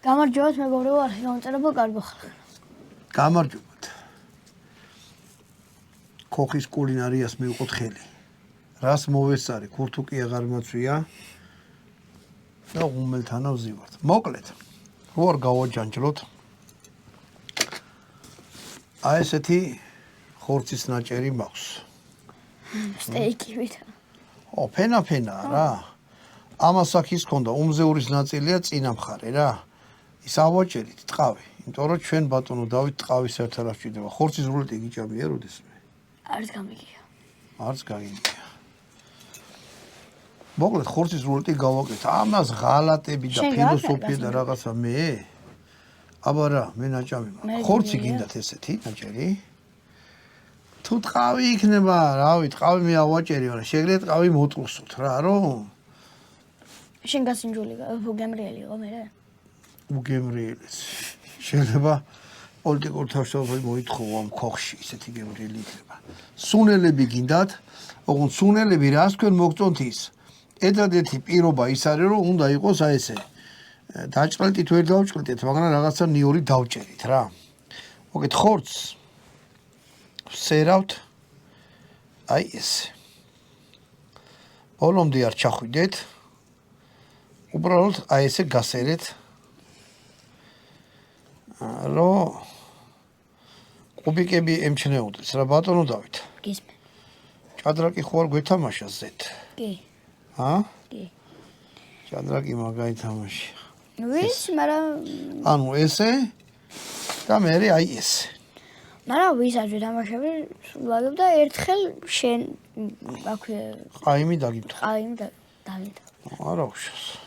გამარჯობათ მეგობრებო, არხი გამწერებო კარგო ხალხო. გამარჯობათ. ქოხის კულინარიას მივყოთ ხელი. რას მოვესწარი, ქურთუკი აღარ მოცვია და უმელთანა ვზივართ. მოკლედ, რო არ გავაჯანჯლოთ. აი ესეთი ხორცის ნაჭერი მაქვს. სტეიკივით. ფენა რა. ამას აქ ის ქონდა, უმზეურის ნაწილია წინა მხარე რა. ის ავაჭერით ტყავი, იმიტომ რომ ჩვენ ბატონო დავით ტყავის ერთად არ ვჭირდება. ხორცის რულეტი გიჭამია როდესმე? არც გამიგია. არც გაგიგია. მოკლედ ხორცის რულეტი გავაკეთე. ამას ღალატები და ფილოსოფია და რაღაცა მე. აბა რა, მე ნაჭამი მაქვს. ხორცი გინდათ ესეთი ნაჭერი? თუ ტყავი იქნება, რავი, ტყავი მე ავაჭერი, მაგრამ შეგიძლიათ ტყავი მოტყუსოთ რა, რომ შენ გასინჯული გემრიელი იყო მე? უგემრიელიც. შეიძლება პოლიტიკურ თავშეუფლებას მოითხოვო ამ ქოხში, ისეთი გემრიელი იქნება. სუნელები გინდათ, ოღონდ სუნელები რას თქვენ მოგწონთ ის? ერთადერთი პირობა ის არის, რომ უნდა იყოს აი ესე. დაჭყლეტით ვერ დავჭყლეტით, მაგრამ რაღაცა ნიორი დავჭერით რა. მოგეთ ხორცს ვსერავთ აი ესე. ბოლომდე არ ჩახვიდეთ. უბრალოდ აი ესე გასერეთ. რომ კუბიკები ემჩნეოდეს რა ბატონო დავით. გისმე. ჭადრაკი ხო არ გვეთამაშა ზეთ? კი. კი. ჭადრაკი მაგაითამაშია. ვიცი, მაგრამ ანუ ესე და მე აი ესე. მაგრამ ვისაც ვეთამაშები, ვაგებ და ერთხელ შენ აქვე ყაიმი დაგითო. ყაიმი დავით. არა უშავს.